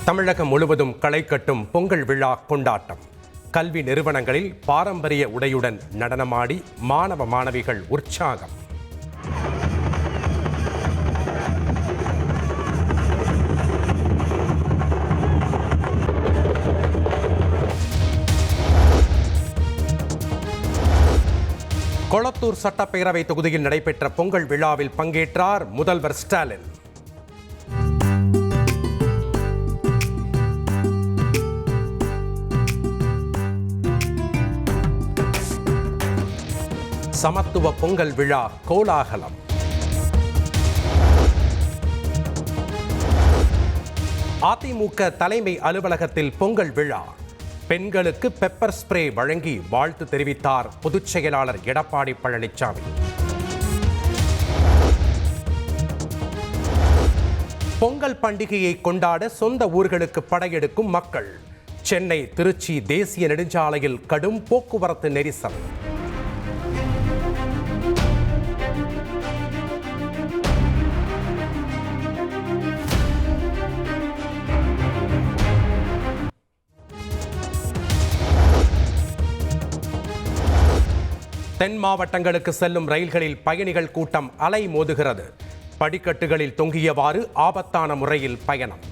தமிழகம் முழுவதும் களை கட்டும் பொங்கல் விழா கொண்டாட்டம். கல்வி நிறுவனங்களில் பாரம்பரிய உடையுடன் நடனமாடி மாணவ மாணவிகள் உற்சாகம். கொளத்தூர் சட்டப்பேரவை தொகுதியில் நடைபெற்ற பொங்கல் விழாவில் பங்கேற்றார் முதல்வர் ஸ்டாலின். சமத்துவ பொங்கல் விழா கோலாகலம். அதிமுக தலைமை அலுவலகத்தில் பொங்கல் விழா. பெண்களுக்கு பெப்பர் ஸ்ப்ரே வழங்கி வாழ்த்து தெரிவித்தார் பொதுச் செயலாளர் எடப்பாடி பழனிசாமி. பொங்கல் பண்டிகையை கொண்டாட சொந்த ஊர்களுக்கு படையெடுக்கும் மக்கள். சென்னை திருச்சி தேசிய நெடுஞ்சாலையில் கடும் போக்குவரத்து நெரிசல். தென் மாவட்டங்களுக்கு செல்லும் ரயில்களில் பயணிகள் கூட்டம் அலை மோதுகிறது. படிக்கட்டுகளில் தொங்கியவாறு ஆபத்தான முறையில் பயணம்.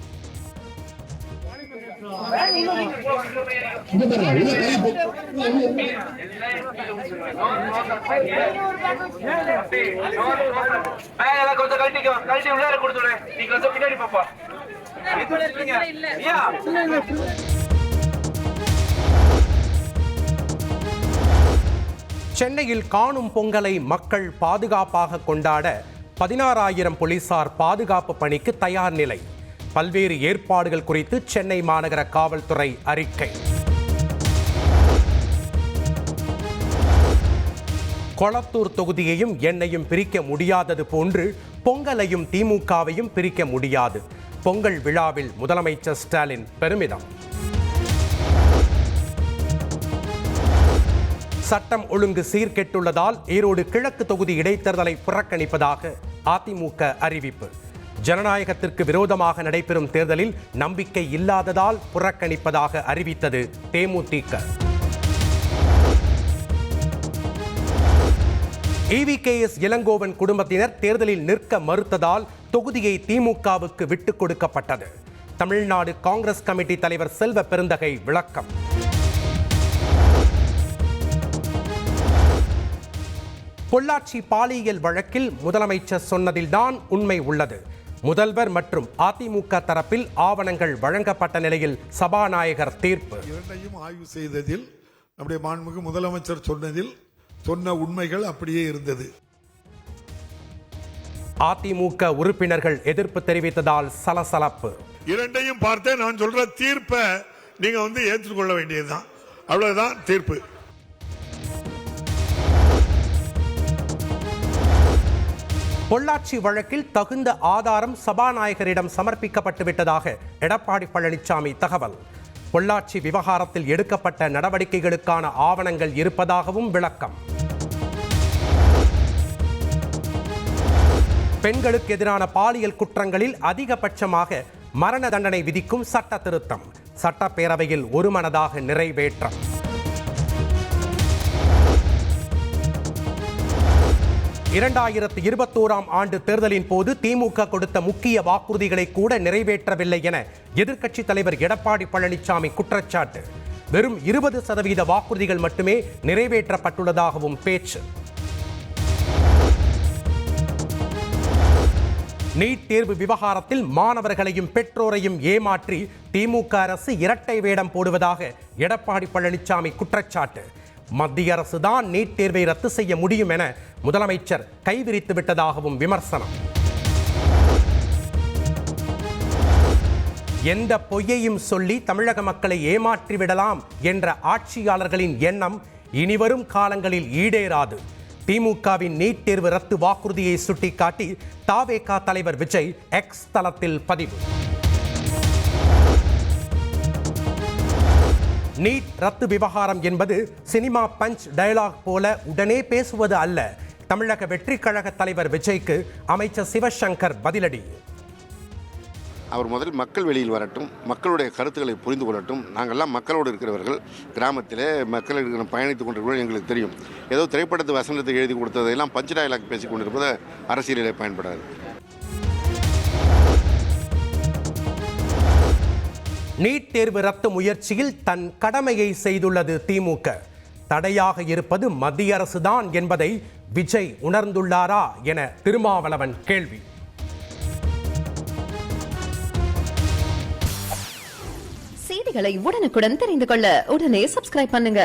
சென்னையில் காணும் பொங்கலை மக்கள் பாதுகாப்பாக கொண்டாட 16,000 போலீசார் பாதுகாப்பு பணிக்கு தயார் நிலை. பல்வேறு ஏற்பாடுகள் குறித்து சென்னை மாநகர காவல்துறை அறிக்கை. கொளத்தூர் தொகுதியையும் என்னையும் பிரிக்க முடியாதது போன்று பொங்கலையும் திமுகவையும் பிரிக்க முடியாது. பொங்கல் விழாவில் முதலமைச்சர் ஸ்டாலின் பெருமிதம். சட்டம் ஒழுங்கு சீர்கெட்டுள்ளதால் ஈரோடு கிழக்கு தொகுதி இடைத்தேர்தலை புறக்கணிப்பதாக அதிமுக அறிவிப்பு. ஜனநாயகத்திற்கு விரோதமாக நடைபெறும் தேர்தலில் நம்பிக்கை இல்லாததால் புறக்கணிப்பதாக அறிவித்தது தேமுதிக. EVKS இளங்கோவன் குடும்பத்தினர் தேர்தலில் நிற்க மறுத்ததால் தொகுதியை திமுகவுக்கு விட்டுக் கொடுக்கப்பட்டது. தமிழ்நாடு காங்கிரஸ் கமிட்டி தலைவர் செல்வ பெருந்தகை விளக்கம். பொள்ளாச்சி பாலியல் வழக்கில் முதலமைச்சர் சொன்னதில்தான் உண்மை உள்ளது. முதல்வர் மற்றும் அதிமுக தரப்பில் ஆவணங்கள் வழங்கப்பட்ட நிலையில் சபாநாயகர் தீர்ப்பு. இரண்டையும் ஆய்வு செய்ததில் நம்முடைய மாண்புமிகு முதலமைச்சர் சொன்ன உண்மைகள் அப்படியே இருந்தது. அதிமுக உறுப்பினர்கள் எதிர்ப்பு தெரிவித்ததால் சலசலப்பு. இரண்டையும் பார்த்தே நான் சொல்ற தீர்ப்பை நீங்க ஏற்றுக்கொள்ள வேண்டியதுதான். அவ்வளவுதான் தீர்ப்பு. பொள்ளாச்சி வழக்கில் தகுந்த ஆதாரம் சபாநாயகரிடம் சமர்ப்பிக்கப்பட்டு விட்டதாக எடப்பாடி பழனிசாமி தகவல். பொள்ளாச்சி விவகாரத்தில் எடுக்கப்பட்ட நடவடிக்கைகளுக்கான ஆவணங்கள் இருப்பதாகவும் விளக்கம். பெண்களுக்கு எதிரான பாலியல் குற்றங்களில் அதிகபட்சமாக மரண தண்டனை விதிக்கும் சட்ட திருத்தம். சட்டப்பேரவையில் ஒருமனதாக நிறைவேற்றம். 2021ஆம் ஆண்டு தேர்தலின் போது திமுக கொடுத்த முக்கிய வாக்குறுதிகளை கூட நிறைவேற்றவில்லை என எதிர்க்கட்சித் தலைவர் எடப்பாடி பழனிசாமி குற்றச்சாட்டு. வெறும் 20% வாக்குறுதிகள் மட்டுமே நிறைவேற்றப்பட்டுள்ளதாகவும் பேச்சு. நீட் தேர்வு விவகாரத்தில் மாணவர்களையும் பெற்றோரையும் ஏமாற்றி திமுக அரசு இரட்டை வேடம் போடுவதாக எடப்பாடி பழனிசாமி குற்றச்சாட்டு. மத்திய அரசு தான் நீட் தேர்வை ரத்து செய்ய முடியும் என முதலமைச்சர் கைவிரித்து விட்டதாகவும் விமர்சனம். எந்த பொய்யையும் சொல்லி தமிழக மக்களை ஏமாற்றிவிடலாம் என்ற ஆட்சியாளர்களின் எண்ணம் இனிவரும் காலங்களில் ஈடேறாது. திமுகவின் நீட் தேர்வு ரத்து வாக்குறுதியை சுட்டிக்காட்டி தவேக தலைவர் விஜய் எக்ஸ் தளத்தில் பதிவு. நீட் ரத்து விவகாரம் என்பது சினிமா பஞ்ச் டயலாக் போல உடனே பேசுவது அல்ல. தமிழக வெற்றி கழக தலைவர் விஜய்க்கு அமைச்சர் சிவசங்கர் பதிலடி. அவர் முதலில் மக்கள் வெளியில் வரட்டும், மக்களுடைய கருத்துக்களை புரிந்து கொள்ளட்டும். நாங்கள்லாம் மக்களோடு இருக்கிறவர்கள், கிராமத்திலே மக்கள் பயணித்துக் கொண்டிருக்கிறோம். எங்களுக்கு தெரியும். ஏதோ திரைப்படத்து வசனத்தை எழுதி கொடுத்ததையெல்லாம் பஞ்ச் டயலாக் பேசிக் கொண்டிருப்பது அரசியலிலே பயன்படாது. நீட் தேர்வு ரத்து முயற்சியில் தன் கடமையை செய்துள்ளது திமுக. தடையாக இருப்பது மத்திய அரசுதான் என்பதை விஜய் உணர்ந்துள்ளாரா என திருமாவளவன் கேள்வி. செய்திகளை உடனுக்குடன் தெரிந்து கொள்ள உடனே சப்ஸ்கிரைப் பண்ணுங்க.